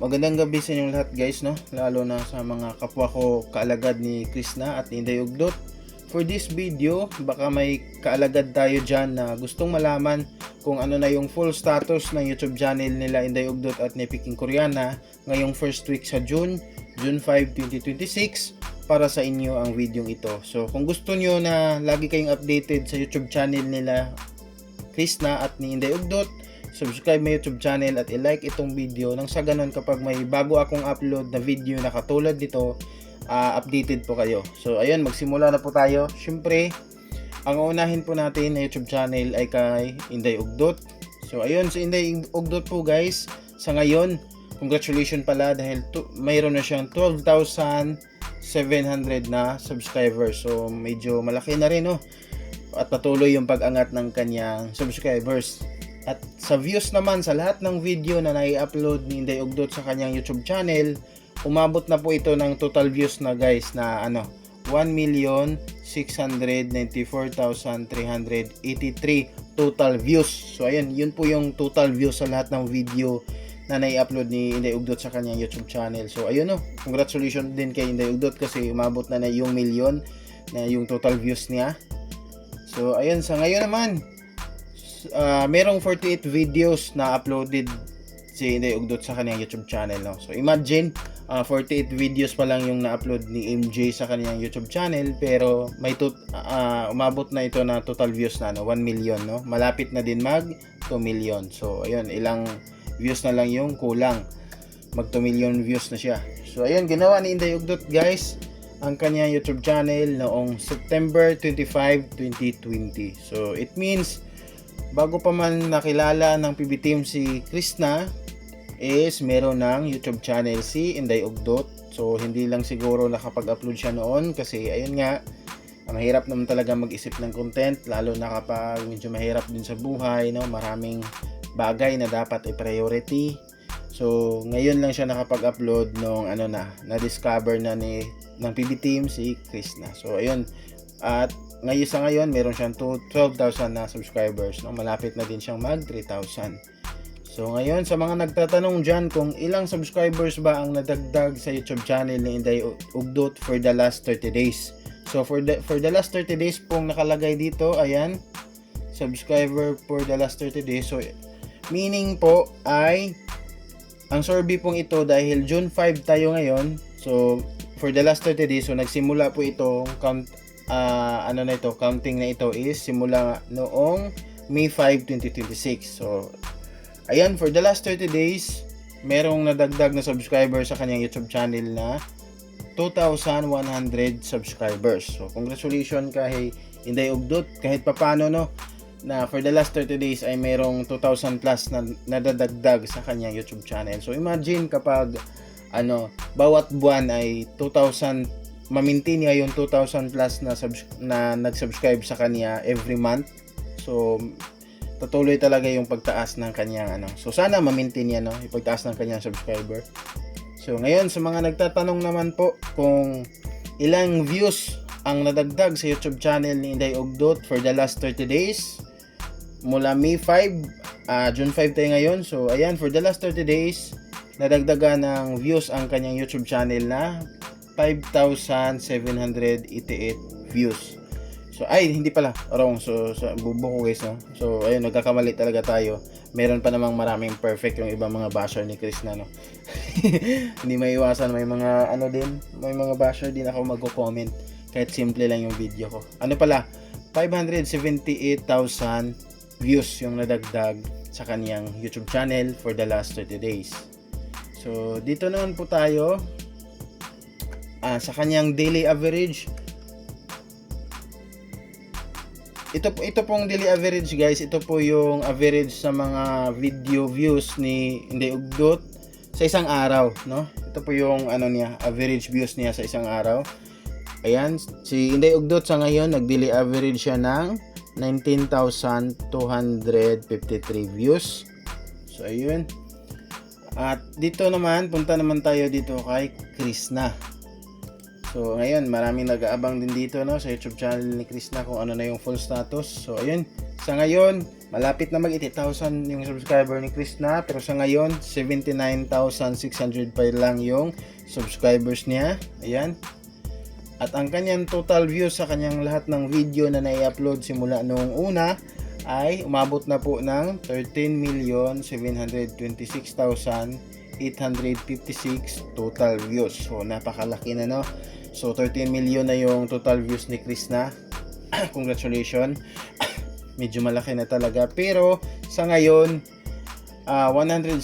Magandang gabi sa inyong lahat guys, no? Lalo na sa mga kapwa ko kaalagad ni Krishna at Inday Ugdot. For this video, baka may kaalagad tayo dyan na gustong malaman kung ano na yung full status ng YouTube channel nila Inday Ugdot at ni Peking Koreana ngayong first week sa June 5, 2026 para sa inyo ang video ito. So kung gusto nyo na lagi kayong updated sa YouTube channel nila Krishna at ni Inday Ugdot, subscribe my YouTube channel at i-like itong video nang sa ganun kapag may bago akong upload na video na katulad nito, updated po kayo. So ayun, magsimula na po tayo. Syempre, ang uunahin po natin na YouTube channel ay kay Inday Ugdot. So ayun, sa Inday Ugdot po guys, sa ngayon, congratulations pala dahil mayroon na siyang 12,700 na subscribers. So medyo malaki na rin, no? At patuloy yung pag-angat ng kanyang subscribers. At sa views naman, sa lahat ng video na nai-upload ni Inday Ugdot sa kanyang YouTube channel, umabot na po ito ng total views na guys na 1,694,383 total views. So ayun, yun po yung total views sa lahat ng video na nai-upload ni Inday Ugdot sa kanyang YouTube channel. So ayun, no, congratulations din kay Inday Ugdot kasi umabot na yung million na yung total views niya. So ayun, sa ngayon naman, merong 48 videos na uploaded si Inday Ugdot sa kanyang YouTube channel, no? So imagine, 48 videos pa lang yung na-upload ni MJ sa kanyang YouTube channel, pero may umabot na ito na total views na 1 million, no? Malapit na din mag 2 million. So ayun, ilang views na lang yung kulang, mag 2 million views na siya. So ayun, ginawa ni Inday Ugdot guys ang kanyang YouTube channel noong September 25, 2020. So it means bago pa man nakilala ng PB Team si Krishna is meron ng YouTube channel si Inday Ugdot. So hindi lang siguro nakapag-upload siya noon kasi ayun nga, mahirap naman talaga mag-isip ng content lalo na kapag medyo mahirap din sa buhay, no? Maraming bagay na dapat i-priority. So ngayon lang siya nakapag-upload nung na-discover na ng PB Team si Krishna. So ayun, at ngayon meron siyang 12,000 na subscribers, no? Malapit na din siyang mag 3,000. So ngayon, sa mga nagtatanong dyan kung ilang subscribers ba ang nadagdag sa YouTube channel ni Inday Ugdot for the last 30 days. So for the last 30 days pong nakalagay dito, ayan, subscriber for the last 30 days. So meaning po ay ang survey pong ito dahil June 5 tayo ngayon. So for the last 30 days, so nagsimula po itong counting na ito is simula noong May 5, 2026. So ayan, for the last 30 days, merong nadagdag na subscriber sa kanyang YouTube channel na 2,100 subscribers. So congratulations kay Inday Ugdot, kahit papano, no, na for the last 30 days ay merong 2,000 plus na nadadagdag sa kanyang YouTube channel. So imagine kapag bawat buwan ay 2,000, ma-maintain niya yung 2,000 plus na nag-subscribe sa kanya every month. So patuloy talaga yung pagtaas ng kanyang So sana ma-maintain niya, no, yung pagtaas ng kanyang subscriber. So ngayon, sa mga nagtatanong naman po kung ilang views ang nadagdag sa YouTube channel ni Inday Ugdot for the last 30 days mula May 5, June 5 tayo ngayon. So ayan, for the last 30 days nadagdagan ng views ang kanyang YouTube channel na 5,788 views. So ay, hindi pala, wrong. So bubuko guys, no? So ayun, nagkakamali talaga tayo. Meron pa namang maraming perfect yung ibang mga basher ni Krishna, no? Hindi maiwasan, may mga may mga basher din ako magko-comment kahit simple lang yung video ko. 578,000 views yung nadagdag sa kaniyang YouTube channel for the last 30 days. So dito naman po tayo sa kanyang daily average. Ito pong daily average guys, ito po yung average sa mga video views ni Inday Ugdot sa isang araw, no? Ito po yung average views niya sa isang araw. Ayan, si Inday Ugdot sa ngayon nag-daily average siya ng 19,253 views. So ayun. At dito naman, punta naman tayo dito kay Krishna. So ngayon, maraming nag-aabang din dito, no, sa YouTube channel ni Krishna kung ano na yung full status. So ayun, Sa ngayon, malapit na mag 80,000 yung subscriber ni Krishna, pero sa ngayon 79,600 pa lang yung subscribers niya. Ayan. At ang kanyang total views sa kanyang lahat ng video na nai-upload simula noong una ay umabot na po ng 13,726,856 total views. So napakalaki na, no? So 13 million na yung total views ni Krishna. Congratulations. Medyo malaki na talaga, pero sa ngayon 107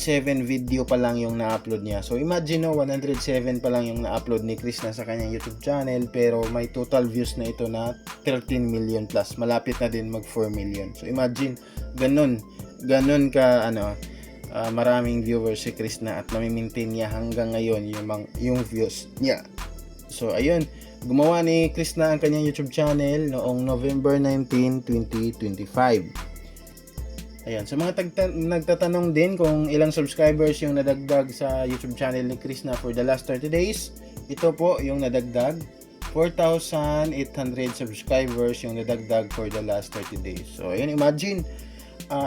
video pa lang yung na-upload niya. So imagine, no, 107 pa lang yung na-upload ni Krishna sa kanyang YouTube channel, pero may total views na ito na 13 million plus. Malapit na din mag 4 million. So imagine, ganun ka maraming viewers si Krishna at nami-maintain niya hanggang ngayon yung views niya. So ayun, gumawa ni Krishna ang kanyang YouTube channel noong November 19, 2025. Ayan, sa mga nagtatanong din kung ilang subscribers yung nadagdag sa YouTube channel ni Krishna for the last 30 days, ito po yung nadagdag. 4,800 subscribers yung nadagdag for the last 30 days. So, ayun, imagine,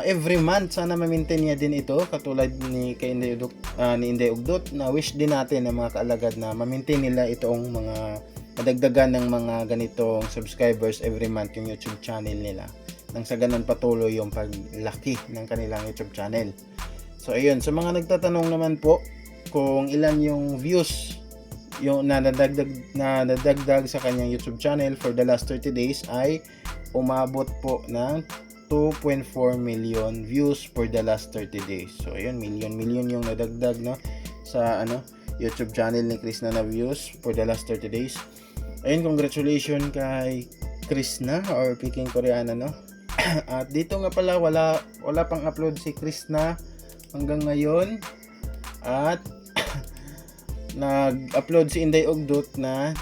every month sana ma-maintain niya din ito, katulad ni Inday Ugdot, na wish din natin ng mga kaalagad na ma-maintain nila itong mga madagdagan ng mga ganitong subscribers every month yung YouTube channel nila, nang sa ganun patuloy yung paglaki ng kanilang YouTube channel. So ayun, sa mga nagtatanong naman po kung ilan yung views yung nadagdag sa kanyang YouTube channel for the last 30 days, ay umabot po ng 2.4 million views for the last 30 days. So ayun, million yung nadagdag, no, sa YouTube channel ni Krishna na views for the last 30 days. Ayun, congratulations kay Krishna, or Peking Koreana, no. At dito nga pala, wala pang upload si Krishna hanggang ngayon. At nag-upload si Inday Ugdot na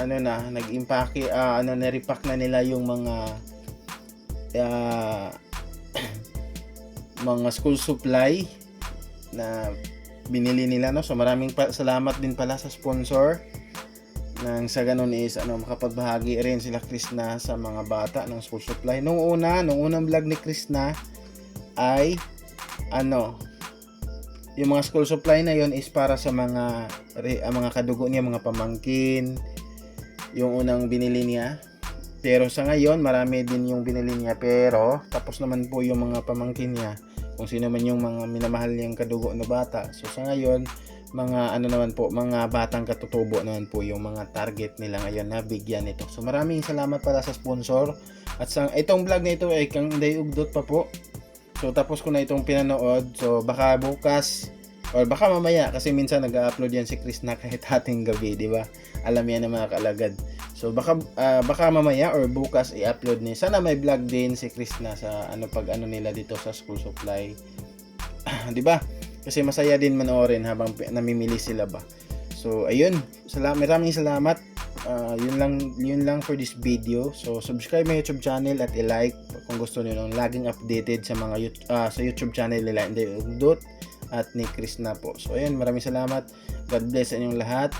nag-impake, na-repack na nila yung mga school supply na binili nila, no. So maraming salamat din pala sa sponsor. Nang sa ganun is makapagbahagi rin sila Krishna sa mga bata ng school supply. Nung unang vlog ni Krishna ay yung mga school supply na yon is para sa mga kadugo niya, mga pamangkin, yung unang binili niya. Pero sa ngayon marami din yung binili niya, pero tapos naman po yung mga pamangkin niya, kung sino man yung mga minamahal niyang kadugo na bata. So sa ngayon, mga mga batang katutubo naman po yung mga target nila ngayon na bigyan nito. So maraming salamat pala sa sponsor. At sa itong vlog na ito ay kang Inday Ugdot pa po. So tapos ko na itong pinanood. So baka bukas or baka mamaya, kasi minsan nag-upload yan si Krishna kahit hating gabi, di ba? Alam yan ng mga kaalagad. So baka mamaya or bukas i-upload ni. Sana may vlog din si Krishna sa pag nila dito sa school supply. Di ba? Kasi masaya din manoorin habang namimili sila ba. So ayun, maraming salamat. Yun lang for this video. So subscribe my YouTube channel at i-like kung gusto niyo ng laging updated sa mga sa YouTube channel nila Inday Ugdot at ni Krishna po. So ayun, maraming salamat. God bless sa inyong lahat.